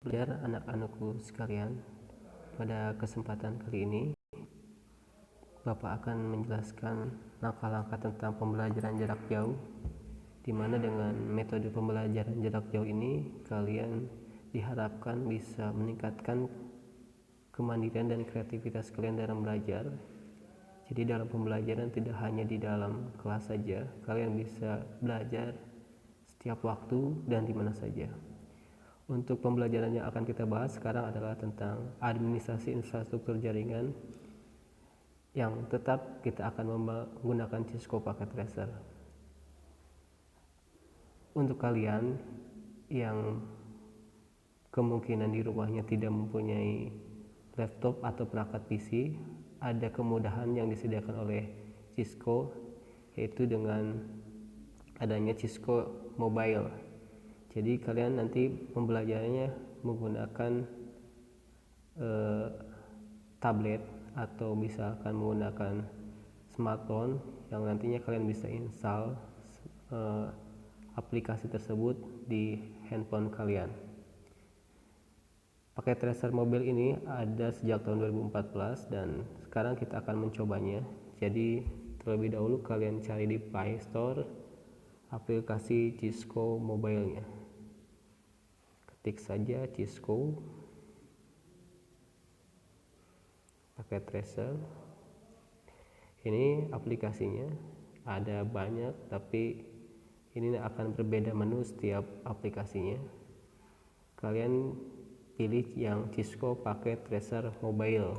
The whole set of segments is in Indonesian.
Belajar anak-anakku sekalian, pada kesempatan kali ini Bapak akan menjelaskan langkah-langkah tentang pembelajaran jarak jauh, di mana dengan metode pembelajaran jarak jauh ini kalian diharapkan bisa meningkatkan kemandirian dan kreativitas kalian dalam belajar. Jadi dalam pembelajaran tidak hanya di dalam kelas saja, kalian bisa belajar setiap waktu dan di mana saja. Untuk pembelajaran yang akan kita bahas sekarang adalah tentang administrasi infrastruktur jaringan, yang tetap kita akan menggunakan Cisco Packet Tracer. Untuk kalian yang kemungkinan di rumahnya tidak mempunyai laptop atau perangkat PC, ada kemudahan yang disediakan oleh Cisco, yaitu dengan adanya Cisco Mobile. Jadi kalian nanti pembelajarannya menggunakan tablet atau misalkan menggunakan smartphone, yang nantinya kalian bisa install aplikasi tersebut di handphone kalian. Paket tracer mobil ini ada sejak tahun 2014 dan sekarang kita akan mencobanya. Jadi terlebih dahulu kalian cari di Play Store aplikasi Cisco Mobile-nya. Ketik saja Cisco Packet Tracer. Ini aplikasinya, ada banyak tapi ini akan berbeda menu setiap aplikasinya. Kalian pilih yang Cisco Packet Tracer Mobile.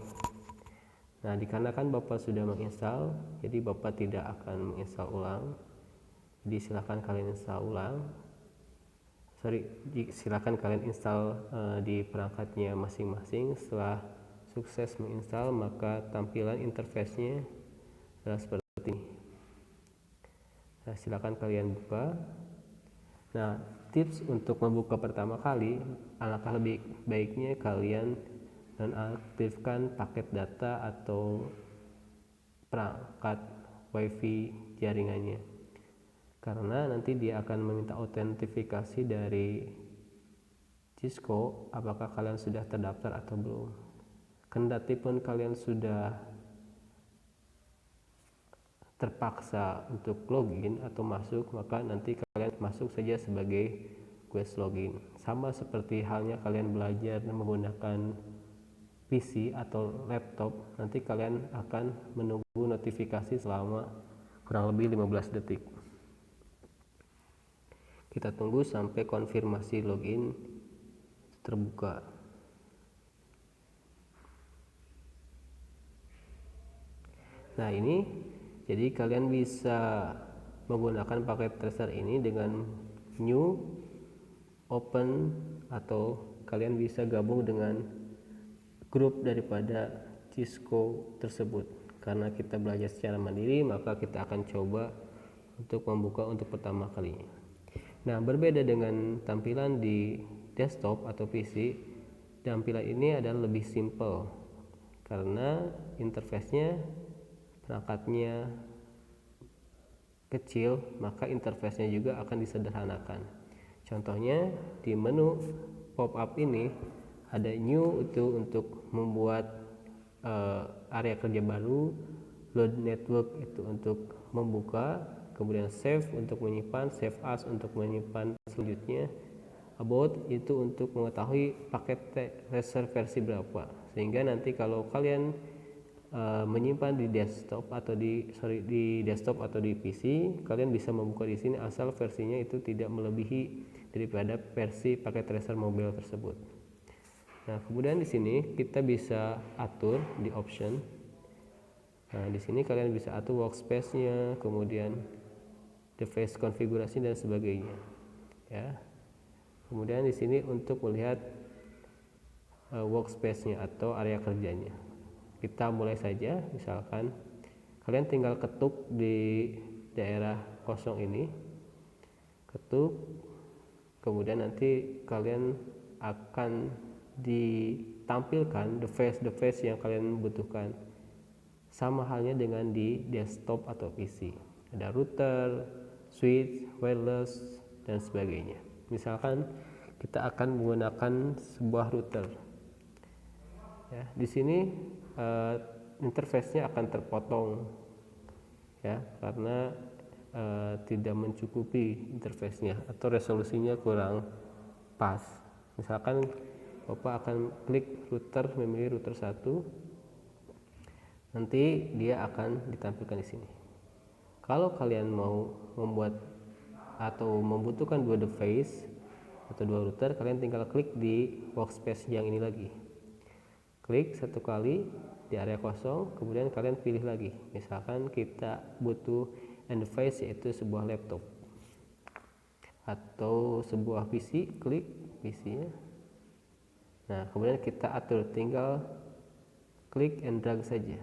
Nah, dikarenakan Bapak sudah menginstal, jadi Bapak tidak akan menginstal ulang. Jadi silakan kalian install ulang. Silakan kalian install di perangkatnya masing-masing. Setelah sukses menginstal, maka tampilan interface-nya adalah seperti ini. Nah, silakan kalian buka. Nah, tips untuk membuka pertama kali, alangkah lebih baiknya kalian nonaktifkan paket data atau perangkat WiFi jaringannya, karena nanti dia akan meminta autentifikasi dari Cisco apakah kalian sudah terdaftar atau belum. Kendati pun kalian sudah terpaksa untuk login atau masuk, maka nanti kalian masuk saja sebagai guest login. Sama seperti halnya kalian belajar menggunakan PC atau laptop, nanti kalian akan menunggu notifikasi selama kurang lebih 15 detik. Kita tunggu sampai konfirmasi login terbuka. Nah, ini jadi kalian bisa menggunakan paket tracer ini dengan new, open, atau kalian bisa gabung dengan grup daripada Cisco tersebut. Karena kita belajar secara mandiri, maka kita akan coba untuk membuka untuk pertama kalinya. Nah, berbeda dengan tampilan di desktop atau PC, tampilan ini adalah lebih simple karena interface-nya, perangkatnya kecil, maka interface-nya juga akan disederhanakan. Contohnya di menu pop-up ini ada new itu untuk membuat area kerja baru, load network itu untuk membuka, kemudian save untuk menyimpan, save as untuk menyimpan selanjutnya, about itu untuk mengetahui paket tracer versi berapa, sehingga nanti kalau kalian menyimpan di desktop atau di desktop atau di PC, kalian bisa membuka di sini asal versinya itu tidak melebihi daripada versi paket tracer mobile tersebut. Nah, kemudian di sini kita bisa atur di option. Nah, di sini kalian bisa atur workspace-nya, kemudian device konfigurasi dan sebagainya. Ya. Kemudian di sini untuk melihat workspace-nya atau area kerjanya. Kita mulai saja, misalkan kalian tinggal ketuk di daerah kosong ini, ketuk, kemudian nanti kalian akan ditampilkan device yang kalian butuhkan, sama halnya dengan di desktop atau PC. Ada router, switch, wireless, dan sebagainya. Misalkan kita akan menggunakan sebuah router. Ya, di sini interface-nya akan terpotong ya, karena tidak mencukupi interface-nya atau resolusinya kurang pas. Misalkan Bapak akan klik router, memilih router 1, nanti dia akan ditampilkan di sini. Kalau kalian mau membuat atau membutuhkan dua device atau dua router, kalian tinggal klik di workspace yang ini lagi. Klik satu kali di area kosong, kemudian kalian pilih lagi. Misalkan kita butuh device, yaitu sebuah laptop atau sebuah PC, klik PC-nya. Nah, kemudian kita atur, tinggal klik and drag saja.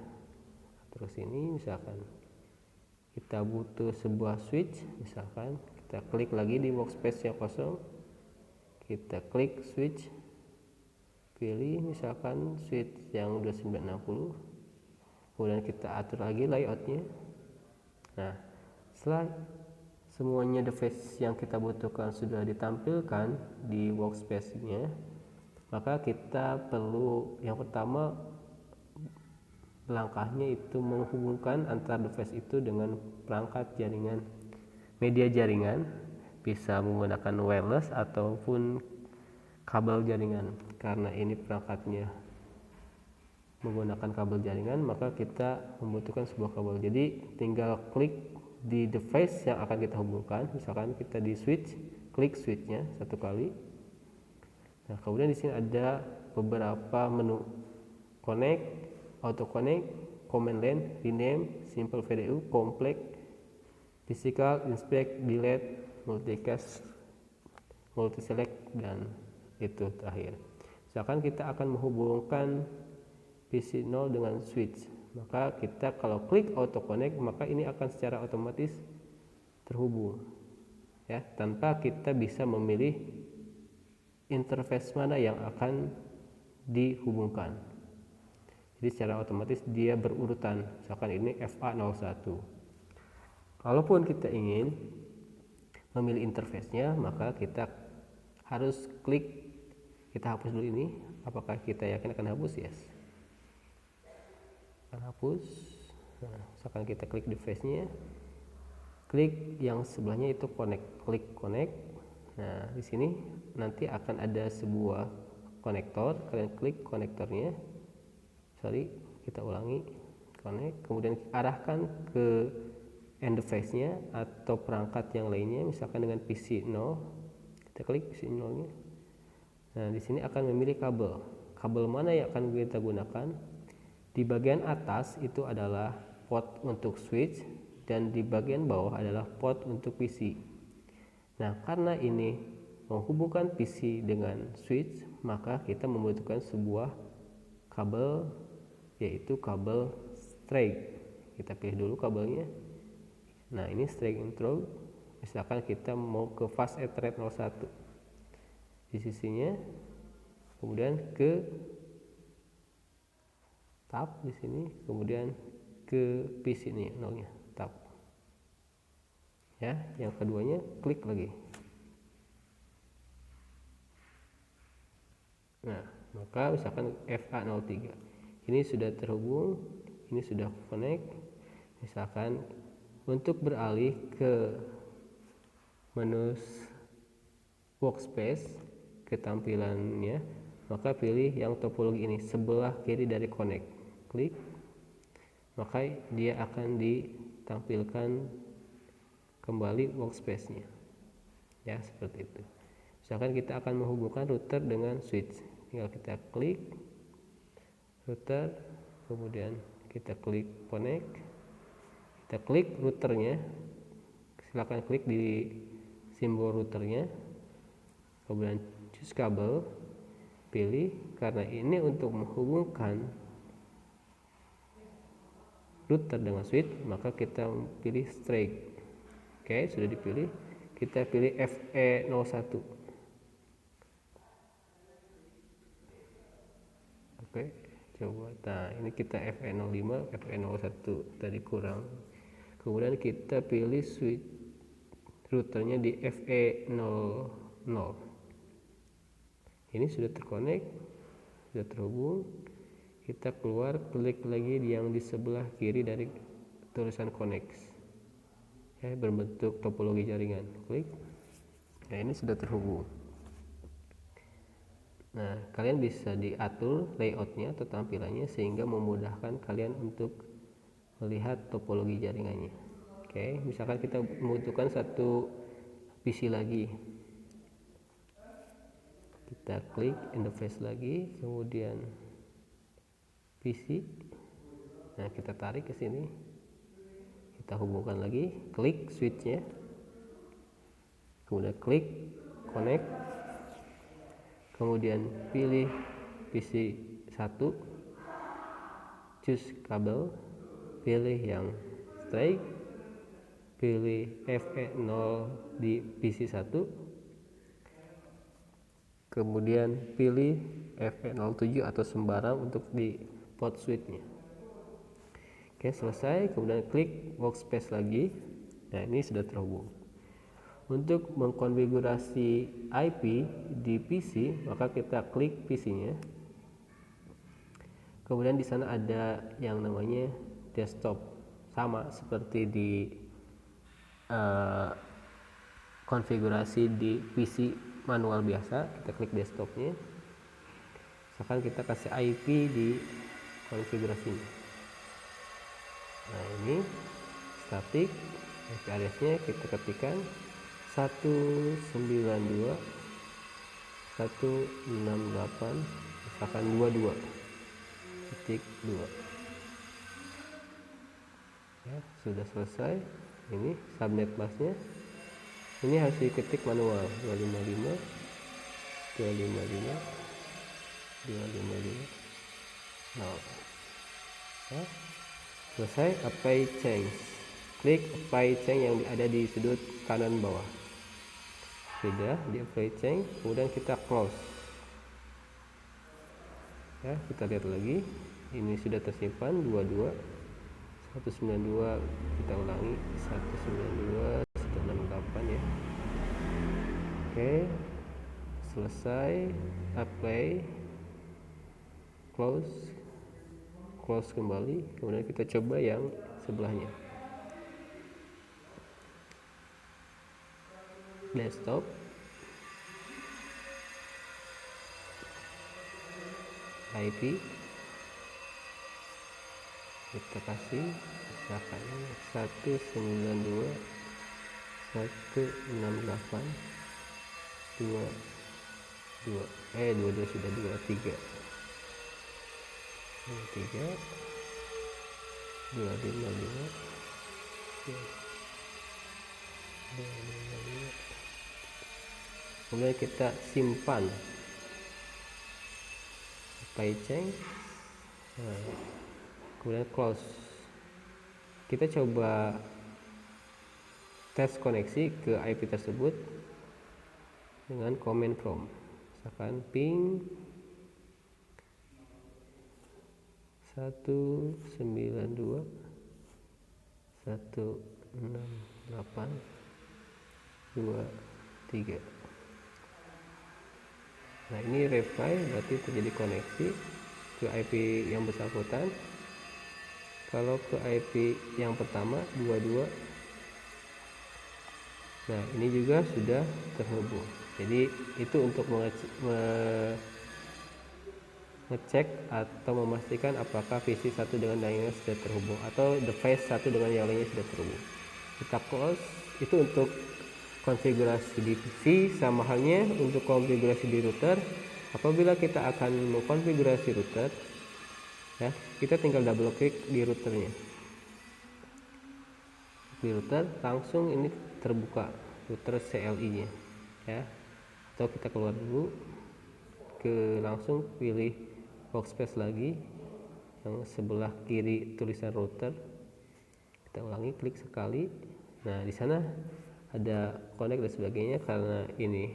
Terus ini misalkan kita butuh sebuah switch, misalkan kita klik lagi di workspace yang kosong, kita klik switch, pilih misalkan switch yang 2960, kemudian kita atur lagi layoutnya. Nah, setelah semuanya device yang kita butuhkan sudah ditampilkan di workspace-nya, maka kita perlu yang pertama, langkahnya itu menghubungkan antar device itu dengan perangkat jaringan, media jaringan, bisa menggunakan wireless ataupun kabel jaringan. Karena ini perangkatnya menggunakan kabel jaringan, maka kita membutuhkan sebuah kabel. Jadi tinggal klik di device yang akan kita hubungkan. Misalkan kita di switch, klik switchnya satu kali. Nah, kemudian di sini ada beberapa menu: connect, auto connect, command line, rename, simple VDU, complex, physical, inspect, delete, multicast, multiselect, dan itu terakhir. Misalkan kita akan menghubungkan PC 0 dengan switch, maka kita kalau klik auto connect, maka ini akan secara otomatis terhubung ya, tanpa kita bisa memilih interface mana yang akan dihubungkan. Jadi secara otomatis dia berurutan. Misalkan ini FA01. Kalaupun kita ingin memilih interface-nya, maka kita harus klik, kita hapus dulu ini. Apakah kita yakin akan hapus? Yes. Akan hapus. Nah, misalkan kita klik device-nya, klik yang sebelahnya itu connect, klik connect. Nah, di sini nanti akan ada sebuah konektor, kalian klik konektornya. Kita ulangi, connect, kemudian arahkan ke end device-nya atau perangkat yang lainnya, misalkan dengan PC 0. Kita klik PC 0-nya. Nah, di sini akan memilih kabel. Kabel mana yang akan kita gunakan? Di bagian atas itu adalah port untuk switch dan di bagian bawah adalah port untuk PC. Nah, karena ini menghubungkan PC dengan switch, maka kita membutuhkan sebuah kabel, yaitu kabel straight. Kita pilih dulu kabelnya. Nah, ini straight intro. Misalkan kita mau ke fast Ethernet 01 di sisinya, kemudian ke tab di sini, kemudian ke PC ini nolnya, tab. Ya, yang keduanya klik lagi. Nah, maka misalkan FA03 ini sudah terhubung, ini sudah connect. Misalkan untuk beralih ke menu workspace, ketampilannya, maka pilih yang topologi ini sebelah kiri dari connect, klik, maka dia akan ditampilkan kembali workspace-nya ya, seperti itu. Misalkan kita akan menghubungkan router dengan switch, tinggal kita klik router, kemudian kita klik connect, kita klik routernya, silakan klik di simbol routernya, kemudian choose kabel, pilih. Karena ini untuk menghubungkan router dengan switch, maka kita pilih straight. Oke, sudah dipilih, kita pilih FE01. Oke, coba. Nah, ini kita FE05, FE01 tadi kurang. Kemudian kita pilih switch routernya di FE00. Ini sudah terkonek, sudah terhubung. Kita keluar, klik lagi yang di sebelah kiri dari tulisan connect, ya, berbentuk topologi jaringan. Klik. Nah, ini sudah terhubung. Nah, kalian bisa diatur layoutnya atau tampilannya sehingga memudahkan kalian untuk melihat topologi jaringannya. Oke, misalkan kita membutuhkan satu PC lagi, kita klik interface lagi, kemudian PC. Nah, kita tarik ke sini, kita hubungkan lagi, klik switchnya, kemudian klik connect, kemudian pilih PC 1, choose kabel, pilih yang straight, pilih FE0 di PC 1, kemudian pilih FE07 atau sembarang untuk di port switchnya. Oke, selesai. Kemudian klik workspace lagi. Nah, ini sudah terhubung. Untuk mengkonfigurasi IP di PC, maka kita klik PC-nya. Kemudian di sana ada yang namanya desktop, sama seperti di konfigurasi di PC manual biasa. Kita klik desktopnya. Misalkan kita kasih IP di konfigurasinya. Nah, ini static, IP address-nya kita ketikkan 192.168 misalkan 22.2. Ya, sudah selesai. Ini subnet busnya, ini harus diketik manual 255 255 255 0. Ya, selesai. Apply change, klik apply change yang ada di sudut kanan bawah. Sudah di apply change, kemudian kita close. Ya, kita lihat lagi, ini sudah tersimpan 192, kita ulangi 192.168 ya. Oke, selesai. Apply, close kembali, kemudian kita coba yang sebelahnya, desktop, IP kita kasih misalkan 192.168.22 sudah 23 255. Kemudian kita simpan apply change, kemudian close. Kita coba tes koneksi ke IP tersebut dengan command prompt, misalkan ping 192.168.23. Nah, ini reply berarti terjadi koneksi ke IP yang bersangkutan. Kalau ke IP yang pertama 22, nah ini juga sudah terhubung. Jadi itu untuk ngecek atau memastikan apakah PC satu dengan yang lainnya sudah terhubung atau device satu dengan yang lainnya sudah terhubung. Kita close. Itu untuk konfigurasi di PC. Sama halnya untuk konfigurasi di router. Apabila kita akan mengkonfigurasi router, ya, kita tinggal double klik di routernya. Di router langsung ini terbuka router CLI-nya, ya. Atau kita keluar dulu, langsung pilih workspace lagi yang sebelah kiri tulisan router. Kita ulangi, klik sekali. Nah, di sana ada connect dan sebagainya. Karena ini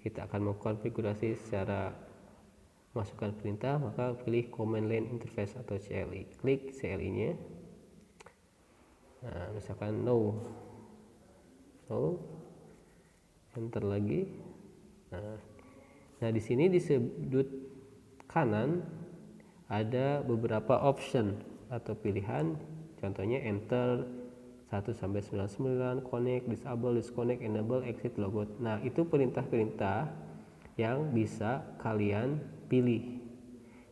kita akan mengkonfigurasi secara masukkan perintah, maka pilih command line interface atau CLI. Klik CLI-nya. Nah, misalkan no, enter lagi. Nah, Nah, di sini di sudut kanan ada beberapa option atau pilihan, contohnya enter 1 sampai 99, connect, disable, disconnect, enable, exit, logout. Nah, itu perintah-perintah yang bisa kalian pilih.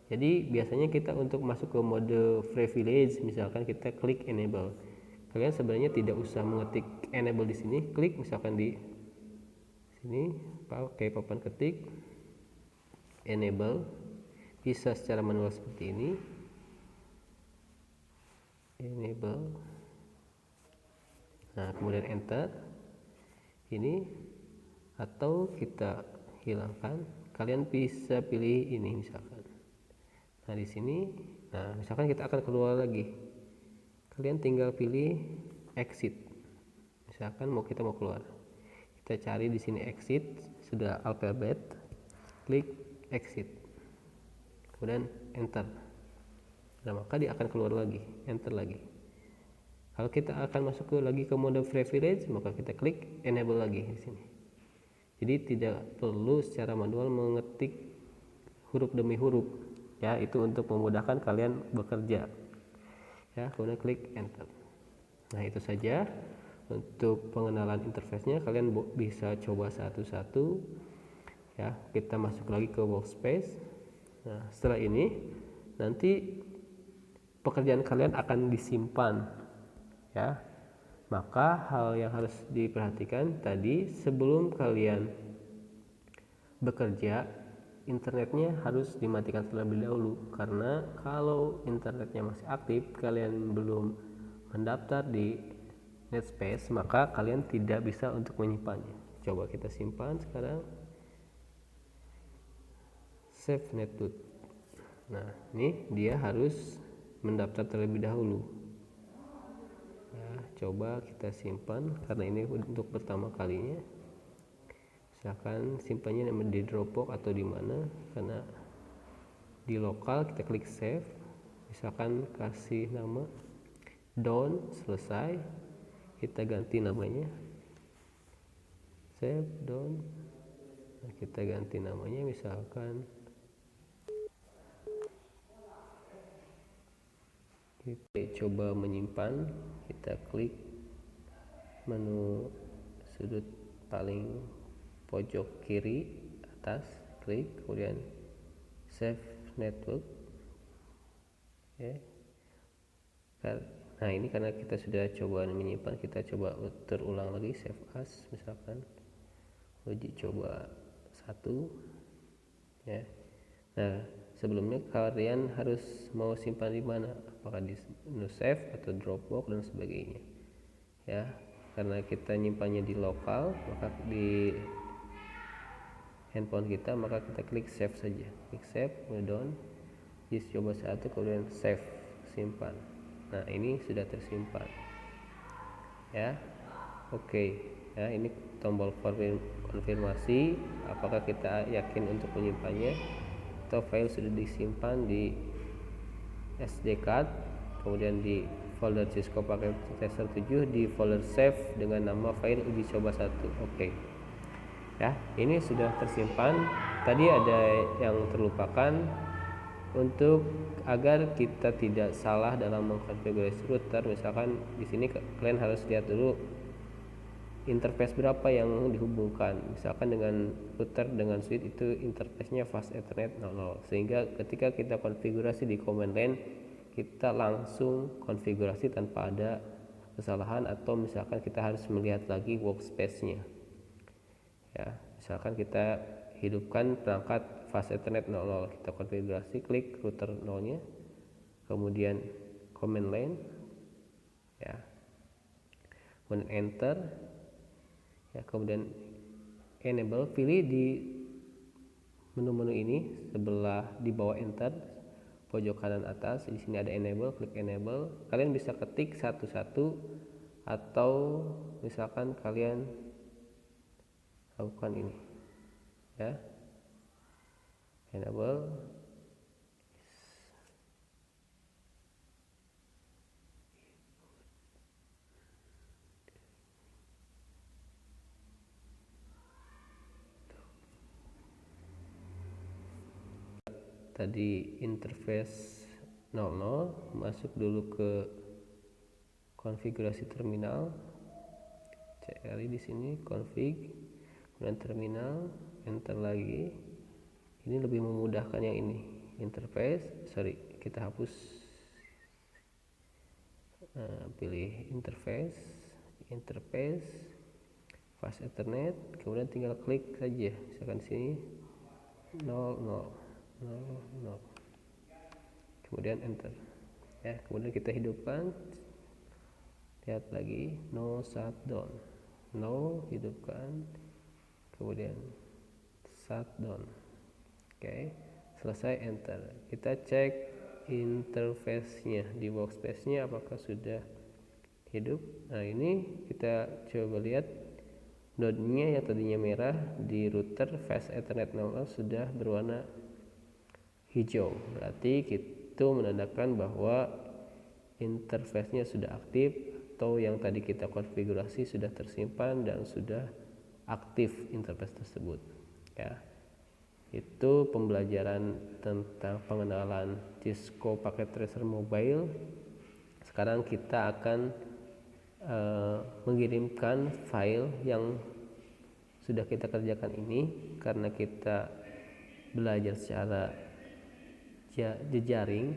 Jadi biasanya kita untuk masuk ke mode privilege, misalkan kita klik enable. Kalian sebenarnya tidak usah mengetik enable di sini, klik misalkan di sini pakai papan ketik enable, bisa secara manual seperti ini, enable. Nah, kemudian enter ini, atau kita hilangkan. Kalian bisa pilih ini misalkan. Nah, di sini, nah misalkan kita akan keluar lagi, kalian tinggal pilih exit. Misalkan kita mau keluar, kita cari di sini exit, sudah alphabet, klik exit, kemudian enter. Nah, maka dia akan keluar lagi, enter lagi. Kalau kita akan masuk lagi ke mode privilege, maka kita klik enable lagi di sini. Jadi tidak perlu secara manual mengetik huruf demi huruf, ya, itu untuk memudahkan kalian bekerja, ya. Kemudian klik enter. Nah, itu saja untuk pengenalan interface-nya. Kalian bisa coba satu-satu, ya. Kita masuk lagi ke workspace. Nah, setelah ini nanti pekerjaan kalian akan disimpan, ya. Maka hal yang harus diperhatikan tadi, sebelum kalian bekerja, internetnya harus dimatikan terlebih dahulu, karena kalau internetnya masih aktif, kalian belum mendaftar di Netspace, maka kalian tidak bisa untuk menyimpannya. Coba kita simpan sekarang, save netbook. Nah, ini dia harus mendaftar terlebih dahulu, ya. Coba kita simpan karena ini untuk pertama kalinya. Misalkan simpannya di Dropbox atau di mana, karena di lokal kita klik save, misalkan kasih nama Don, selesai, kita ganti namanya save Don. Nah, kita ganti namanya misalkan kita coba menyimpan, kita klik menu sudut paling pojok kiri atas, klik, kemudian save network, ya. Nah, ini karena kita sudah coba menyimpan, kita coba terulang lagi, save as, misalkan uji coba 1, ya. Nah, sebelumnya kalian harus mau simpan di mana, apakah di menu save atau Dropbox dan sebagainya, ya. Karena kita nyimpannya di lokal, maka di handphone kita, maka kita klik save saja, klik save, kemudian coba 1, kemudian save, simpan. Nah, ini sudah tersimpan, ya. Oke, ya, ini tombol konfirmasi apakah kita yakin untuk menyimpannya atau file sudah disimpan di SD card, kemudian di folder Cisco pakai tester 7, di folder save dengan nama file uji coba 1. Oke. Ya, ini sudah tersimpan. Tadi ada yang terlupakan, untuk agar kita tidak salah dalam mengkonfigurasi router. Misalkan di sini kalian harus lihat dulu interface berapa yang dihubungkan. Misalkan dengan router dengan switch itu interface-nya fast ethernet 00, sehingga ketika kita konfigurasi di command line, kita langsung konfigurasi tanpa ada kesalahan, atau misalkan kita harus melihat lagi workspace-nya, ya. Misalkan kita hidupkan perangkat fast ethernet 00, kita konfigurasi, klik router 0-nya, kemudian command line, ya, kemudian enter, ya, kemudian enable, pilih di menu-menu ini sebelah di bawah enter pojok kanan atas, di sini ada enable, klik enable. Kalian bisa ketik satu-satu, atau misalkan kalian lakukan ini, ya, enable. tadi interface 00, masuk dulu ke konfigurasi terminal, cari di sini config, kemudian terminal, enter lagi. Ini lebih memudahkan yang ini, interface, kita hapus, pilih interface, fast ethernet, kemudian tinggal klik saja, misalkan sini 00, kemudian enter ya. Kemudian kita hidupkan, lihat lagi no shutdown, no, hidupkan, kemudian shutdown. Oke, selesai, enter. Kita cek interface-nya di workspace-nya apakah sudah hidup. Nah, ini kita coba lihat node-nya yang tadinya merah di router fast ethernet 00 sudah berwarna hijau. Berarti itu menandakan bahwa interface-nya sudah aktif, atau yang tadi kita konfigurasi sudah tersimpan dan sudah aktif interface tersebut ya. Itu pembelajaran tentang pengenalan Cisco Packet Tracer Mobile. Sekarang kita akan mengirimkan file yang sudah kita kerjakan ini. Karena kita belajar secara jejaring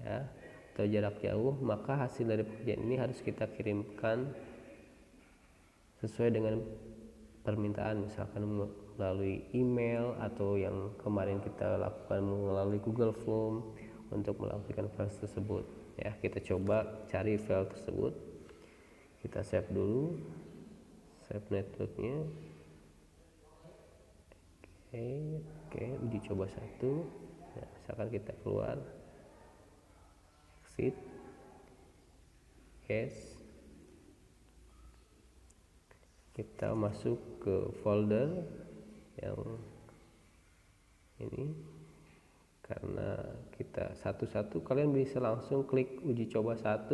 ya, atau jarak jauh, maka hasil dari pekerjaan ini harus kita kirimkan sesuai dengan permintaan, misalkan melalui email, atau yang kemarin kita lakukan melalui Google Form untuk melakukan file tersebut ya. Kita coba cari file tersebut, kita save dulu, save networknya. Oke, uji coba 1. Nah, misalkan kita keluar, exit, yes, kita masuk ke folder yang ini. Karena kita satu-satu, kalian bisa langsung klik uji coba 1,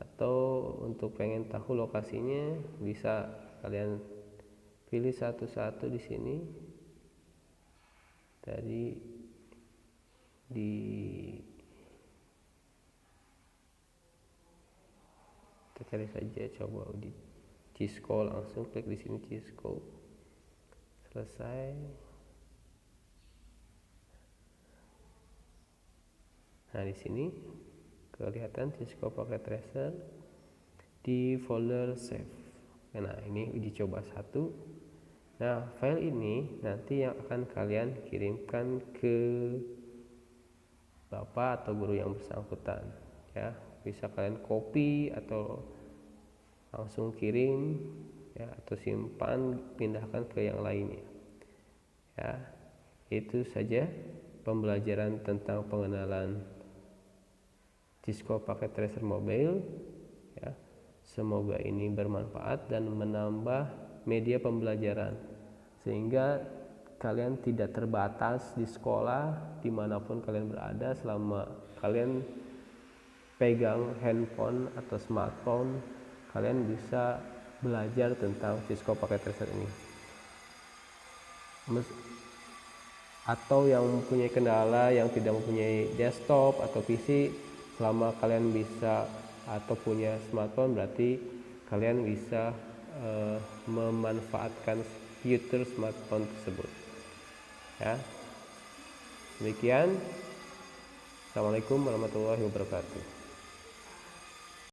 atau untuk pengen tahu lokasinya bisa kalian pilih satu-satu di sini. Tadi kita cari saja, coba uji Cisco, langsung klik di sini Cisco, selesai. Nah, di sini kelihatan Cisco Packet Tracer di folder save. Nah, ini uji coba 1. Nah, file ini nanti yang akan kalian kirimkan ke bapak atau guru yang bersangkutan ya. Bisa kalian copy atau langsung kirim ya, atau simpan, pindahkan ke yang lainnya ya. Itu saja pembelajaran tentang pengenalan Cisco Packet Tracer Mobile ya. Semoga ini bermanfaat dan menambah media pembelajaran, sehingga kalian tidak terbatas di sekolah, dimanapun kalian berada. Selama kalian pegang handphone atau smartphone, kalian bisa belajar tentang Cisco Packet Tracer ini. Atau yang mempunyai kendala, yang tidak mempunyai desktop atau PC, selama kalian bisa atau punya smartphone, berarti kalian bisa memanfaatkan fitur smartphone tersebut ya. Demikian, assalamualaikum warahmatullahi wabarakatuh.